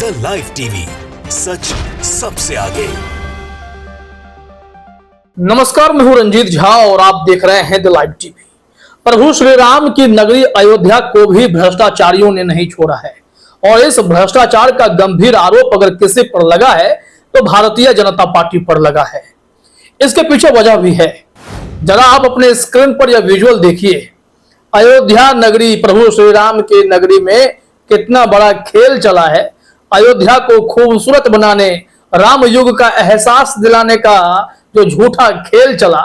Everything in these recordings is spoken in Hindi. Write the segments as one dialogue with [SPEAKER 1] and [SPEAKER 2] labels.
[SPEAKER 1] द लाइव टीवी, सच सबसे आगे।
[SPEAKER 2] नमस्कार, मैं हूं रंजीत झा और आप देख रहे हैं द लाइव टीवी। प्रभु श्री राम की नगरी अयोध्या को भी भ्रष्टाचारियों ने नहीं छोड़ा है और इस भ्रष्टाचार का गंभीर आरोप अगर किसी पर लगा है तो भारतीय जनता पार्टी पर लगा है। इसके पीछे वजह भी है। जरा आप अपने स्क्रीन पर यह विजुअल देखिए। अयोध्या नगरी, प्रभु श्री राम की नगरी में कितना बड़ा खेल चला है। अयोध्या को खूबसूरत बनाने, राम युग का एहसास दिलाने का जो झूठा खेल चला,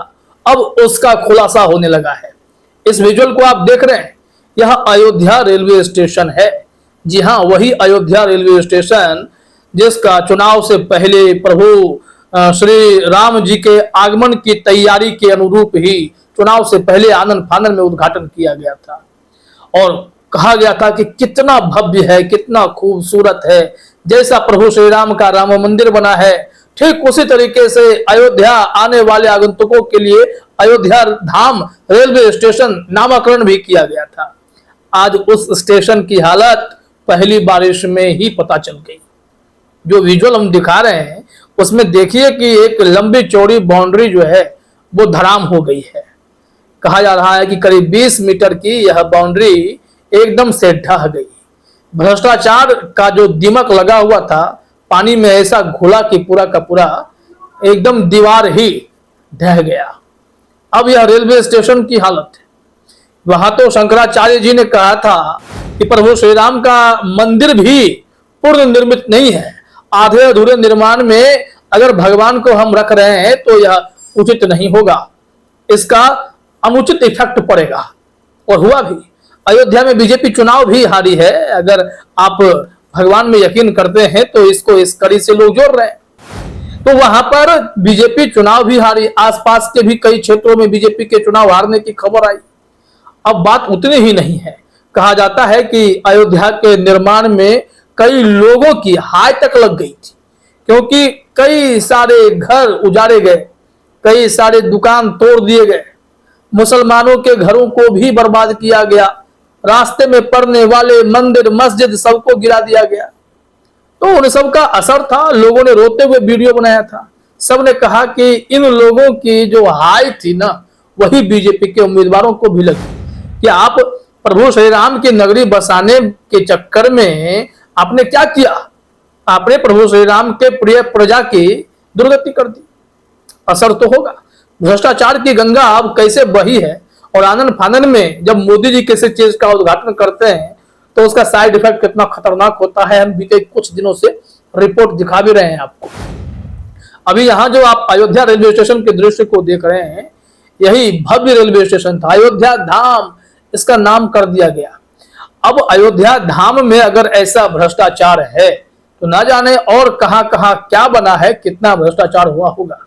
[SPEAKER 2] अब उसका खुलासा होने लगा है। इस विजुअल को आप देख रहे हैं, यह अयोध्या रेलवे स्टेशन है। जी हां, वही अयोध्या रेलवे स्टेशन जिसका चुनाव से पहले प्रभु श्री राम जी के आगमन की तैयारी के अनुरूप ही चुनाव से पहले आनन फानन में उद्घाटन किया गया था और कहा गया था कि कितना भव्य है, कितना खूबसूरत है। जैसा प्रभु श्री राम का राम मंदिर बना है, ठीक उसी तरीके से अयोध्या आने वाले आगंतुकों के लिए अयोध्या धाम रेलवे स्टेशन नामकरण भी किया गया था। आज उस स्टेशन की हालत पहली बारिश में ही पता चल गई। जो विजुअल हम दिखा रहे हैं उसमें देखिए कि एक लंबी चौड़ी बाउंड्री जो है वो धराम हो गई है। कहा जा रहा है कि करीब 20 मीटर की यह बाउंड्री एकदम से ढह गई। भ्रष्टाचार का जो दिमक लगा हुआ था पानी में ऐसा घुला कि पूरा का पूरा एकदम दीवार ही ढह गया। अब यह रेलवे स्टेशन की हालत है। वहां तो शंकराचार्य जी ने कहा था कि प्रभु श्री राम का मंदिर भी पूर्ण निर्मित नहीं है, आधे अधूरे निर्माण में अगर भगवान को हम रख रहे हैं तो यह उचित नहीं होगा, इसका अनुचित इफेक्ट पड़ेगा। और हुआ भी। अयोध्या में बीजेपी चुनाव भी हारी है। अगर आप भगवान में यकीन करते हैं तो इसको इस कड़ी से लोग जोड़ रहे हैं। तो वहां पर बीजेपी चुनाव भी हारी। आसपास के भी कई क्षेत्रों में बीजेपी के चुनाव हारने की खबर आई। अब बात उतनी ही नहीं है। कहा जाता है कि अयोध्या के निर्माण में कई लोगों की हाय तक लग गई थी, क्योंकि कई सारे घर उजाड़े गए, कई सारे दुकान तोड़ दिए गए, मुसलमानों के घरों को भी बर्बाद किया गया, रास्ते में पड़ने वाले मंदिर मस्जिद सबको गिरा दिया गया। तो उन सब का असर था। लोगों ने रोते हुए वीडियो बनाया था। सबने कहा कि इन लोगों की जो हाय थी ना, वही बीजेपी के उम्मीदवारों को भी लगी कि आप प्रभु श्री राम की नगरी बसाने के चक्कर में आपने क्या किया? आपने प्रभु श्री राम के प्रिय प्रजा की दुर्गति कर दी। असर तो होगा। भ्रष्टाचार की गंगा अब कैसे बही है और आनन फानन में जब मोदी जी किसी चीज का उद्घाटन करते हैं तो उसका साइड इफेक्ट कितना खतरनाक होता है, हम बीते कुछ दिनों से रिपोर्ट दिखा भी रहे हैं आपको। अभी यहाँ जो आप अयोध्या रेलवे स्टेशन के दृश्य को देख रहे हैं, यही भव्य रेलवे स्टेशन था। अयोध्या धाम इसका नाम कर दिया गया। अब अयोध्या धाम में अगर ऐसा भ्रष्टाचार है तो ना जाने और कहां कहां क्या बना है, कितना भ्रष्टाचार हुआ होगा।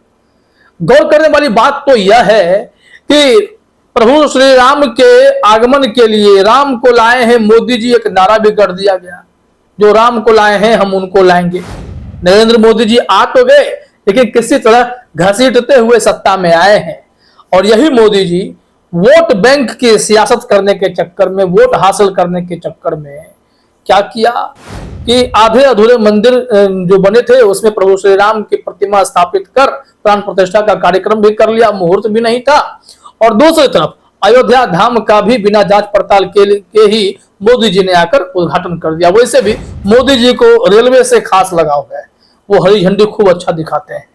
[SPEAKER 2] गौर करने वाली बात तो यह है कि प्रभु श्री राम के आगमन के लिए राम को लाए हैं मोदी जी, एक नारा भी कर दिया गया, जो राम को लाए हैं हम उनको लाएंगे। नरेंद्र मोदी जी आ तो गए, लेकिन किसी तरह घसीटते हुए सत्ता में आए हैं। और यही मोदी जी वोट बैंक की सियासत करने के चक्कर में, वोट हासिल करने के चक्कर में क्या किया कि आधे अधूरे मंदिर जो बने थे उसमें प्रभु श्री राम की प्रतिमा स्थापित कर प्राण प्रतिष्ठा का कार्यक्रम भी कर लिया, मुहूर्त भी नहीं था। और दूसरी तरफ अयोध्या धाम का भी बिना जांच पड़ताल के ही मोदी जी ने आकर उद्घाटन कर दिया। वैसे भी मोदी जी को रेलवे से खास लगाव है, वो हरी झंडी खूब अच्छा दिखाते हैं।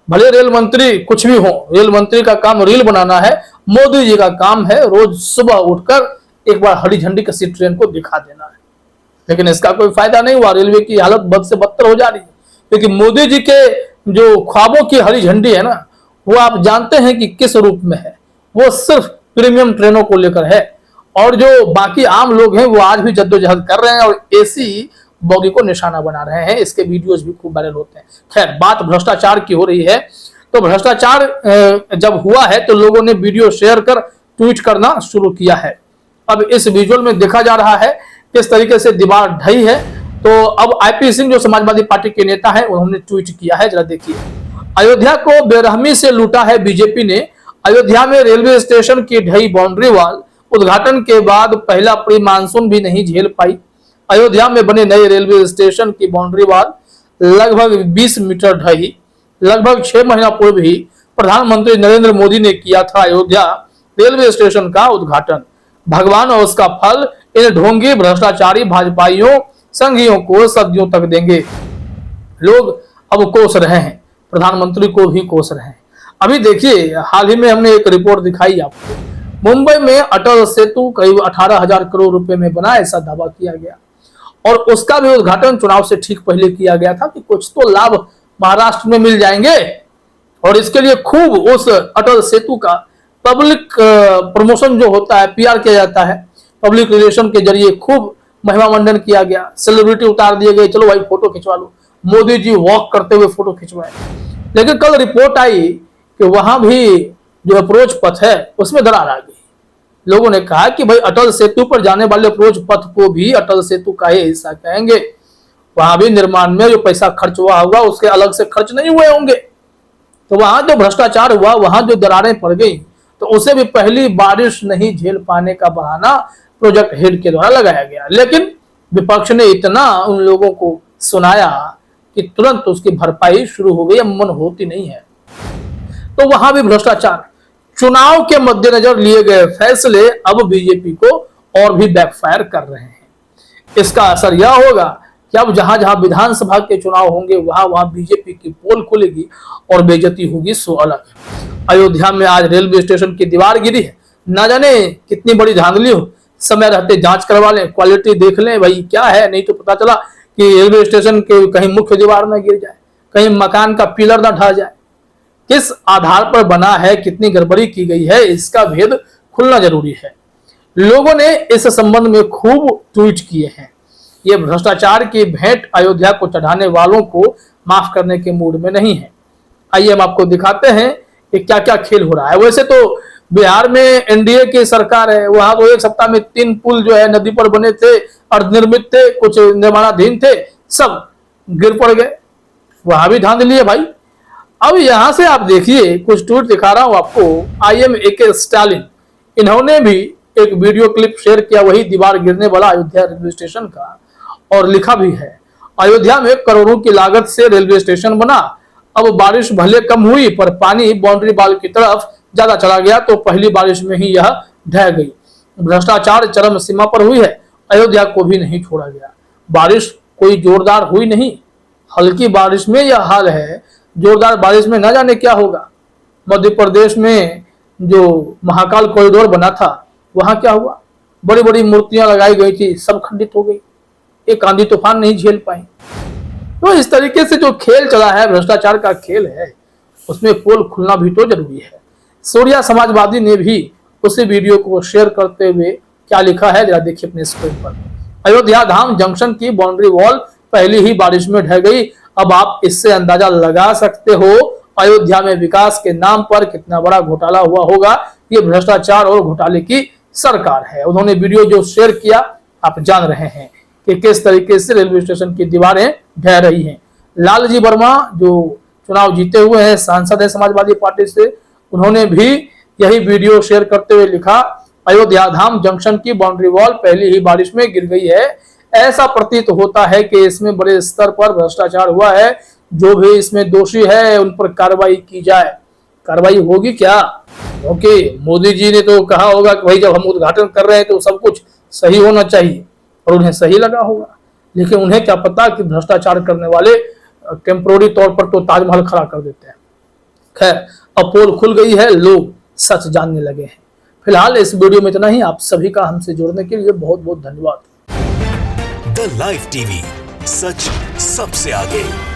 [SPEAKER 2] भले रेल मंत्री कुछ भी हो, रेल मंत्री का काम रील बनाना है, मोदी जी का काम है रोज सुबह उठकर एक बार हरी झंडी किसी ट्रेन को दिखा देना है। लेकिन इसका कोई फायदा नहीं हुआ। रेलवे की हालत बद से बदतर हो जा रही है, क्योंकि मोदी जी के जो ख्वाबों की हरी झंडी है ना, वो आप जानते हैं कि किस रूप में है। वो सिर्फ प्रीमियम ट्रेनों को लेकर है और जो बाकी आम लोग हैं वो आज भी जद्दोजहद कर रहे हैं और एसी बोगी को निशाना बना रहे हैं। इसके वीडियोस भी खूब वायरल होते हैं। खैर, बात भ्रष्टाचार की हो रही है तो भ्रष्टाचार जब हुआ है तो लोगों ने वीडियो शेयर कर ट्वीट करना शुरू किया है। अब इस विजुअल में देखा जा रहा है किस तरीके से दीवार ढही है। तो अब आईपी सिंह जो समाजवादी पार्टी के नेता है, उन्होंने ट्वीट किया है, जरा देखिए। अयोध्या को बेरहमी से लूटा है बीजेपी ने। अयोध्या में रेलवे स्टेशन की ढही बाउंड्री वॉल उद्घाटन के बाद पहला प्री मानसून भी नहीं झेल पाई। अयोध्या में बने नए रेलवे स्टेशन की बाउंड्री वाल लगभग 20 मीटर ढही। लगभग 6 महीना पूर्व ही प्रधानमंत्री नरेंद्र मोदी ने किया था अयोध्या रेलवे स्टेशन का उद्घाटन। भगवान और उसका फल इन ढोंगी भ्रष्टाचारी भाजपाइयों संघियों को सदियों तक देंगे। लोग अब कोस रहे हैं, प्रधानमंत्री को भी कोस रहे हैं। अभी देखिए, हाल ही में हमने एक रिपोर्ट दिखाई आपको। मुंबई में अटल सेतु करीब 18,000 करोड़ रुपए में बना, ऐसा दावा किया गया और उसका भी उद्घाटन चुनाव से ठीक पहले किया गया था कि कुछ तो लाभ महाराष्ट्र में मिल जाएंगे और इसके लिए खूब उस अटल सेतु का पब्लिक प्रमोशन जो होता है, पीआर किया जाता है, पब्लिक रिलेशन के जरिए खूब महिमा मंडन किया गया। सेलिब्रिटी उतार दिए गए, चलो भाई फोटो खिंचवा लो। मोदी जी वॉक करते हुए फोटो खिंचवाए। लेकिन कल रिपोर्ट आई कि वहां भी जो अप्रोच पथ है उसमें दरार आ गई। लोगों ने कहा कि भाई अटल सेतु पर जाने वाले अप्रोच पथ को भी अटल सेतु का ही हिस्सा कहेंगे। वहां भी निर्माण में जो पैसा खर्च हुआ होगा उसके अलग से खर्च नहीं हुए होंगे। तो वहां जो भ्रष्टाचार हुआ, वहां जो दरारें पड़ गई, तो उसे भी पहली बारिश नहीं झेल पाने का बहाना प्रोजेक्ट हेड के द्वारा लगाया गया। लेकिन विपक्ष ने इतना उन लोगों को सुनाया कि तुरंत उसकी भरपाई शुरू हो गई, अमन होती नहीं है। तो वहां भी भ्रष्टाचार। चुनाव के मद्देनजर लिए गए फैसले अब बीजेपी को और भी बैकफायर कर रहे हैं। इसका असर यह होगा कि अब जहां जहां विधानसभा के चुनाव होंगे वहां वहां बीजेपी की पोल खुलेगी और बेइज्जती होगी सो अलग। अयोध्या में आज रेलवे स्टेशन की दीवार गिरी है। ना जाने कितनी बड़ी धांधली हो, समय रहते जांच करवा लें, क्वालिटी देख लें भाई क्या है, नहीं तो पता चला कि रेलवे स्टेशन के कहीं मुख्य दीवार न गिर जाए, कहीं मकान का पिलर न ढह जाए। किस आधार पर बना है, कितनी गड़बड़ी की गई है, इसका भेद खुलना जरूरी है। लोगों ने इस संबंध में खूब ट्वीट किए हैं। ये भ्रष्टाचार की भेंट अयोध्या को चढ़ाने वालों को माफ करने के मूड में नहीं है। आइए हम आपको दिखाते हैं कि क्या क्या खेल हो रहा है। वैसे तो बिहार में एनडीए की सरकार है, वहां तो एक सप्ताह में 3 पुल जो है नदी पर बने थे, अर्धनिर्मित थे, कुछ निर्माणाधीन थे, सब गिर पड़ गए। वहां भी धांधली है भाई। अब यहां से आप देखिए, कुछ ट्वीट दिखा रहा हूं आपको। IM AK स्टालिन, इन्होंने भी एक वीडियो क्लिप शेयर किया, वही दीवार गिरने वाला अयोध्या रेलवे स्टेशन का, और लिखा भी है अयोध्या में करोड़ों की लागत से रेलवे स्टेशन बना। अब बारिश भले कम हुई पर पानी बाउंड्री वाल की तरफ ज्यादा चला गया तो पहली बारिश में ही यह ढह गई। भ्रष्टाचार चरम सीमा पर हुई है, अयोध्या को भी नहीं छोड़ा गया। बारिश कोई जोरदार हुई नहीं, हल्की बारिश में यह हाल है, जोरदार बारिश में न जाने क्या होगा। मध्य प्रदेश में जो महाकाल कॉरिडोर बना था वहां क्या हुआ, बड़ी बड़ी मूर्तियां लगाई गई थी, सब खंडित हो गई, एक आंधी तूफान नहीं झेल पाई। तो इस तरीके से जो खेल चला है, भ्रष्टाचार का खेल है, उसमें पोल खुलना भी तो जरूरी है। सूर्या समाजवादी ने भी उसी वीडियो को शेयर करते हुए क्या लिखा है जरा देखिए अपने स्क्रीन पर। अयोध्या धाम जंक्शन की बाउंड्री वॉल पहली ही बारिश में ढह गई। अब आप इससे अंदाजा लगा सकते हो अयोध्या में विकास के नाम पर कितना बड़ा घोटाला हुआ होगा। ये भ्रष्टाचार और घोटाले की सरकार है। उन्होंने वीडियो जो शेयर किया आप जान रहे हैं कि किस तरीके से रेलवे स्टेशन की दीवारें ढह रही हैं। लालजी वर्मा जो चुनाव जीते हुए हैं, सांसद है समाजवादी पार्टी से, उन्होंने भी यही वीडियो शेयर करते हुए लिखा, अयोध्या धाम जंक्शन की बाउंड्री वॉल पहली ही बारिश में गिर गई है। ऐसा प्रतीत होता है कि इसमें बड़े स्तर पर भ्रष्टाचार हुआ है। जो भी इसमें दोषी है उन पर कार्रवाई की जाए। कार्रवाई होगी क्या? क्योंकि मोदी जी ने तो कहा होगा कि भाई जब हम उद्घाटन कर रहे हैं तो सब कुछ सही होना चाहिए, और उन्हें सही लगा होगा। लेकिन उन्हें क्या पता कि भ्रष्टाचार करने वाले टेम्पोररी तौर पर तो ताजमहल खड़ा कर देते हैं। खैर, अब पोल खुल गई है, लोग सच जानने लगे हैं। फिलहाल इस वीडियो में इतना ही। आप सभी का हमसे जुड़ने के लिए बहुत बहुत धन्यवाद।
[SPEAKER 1] द लाइव टीवी, सच सबसे आगे।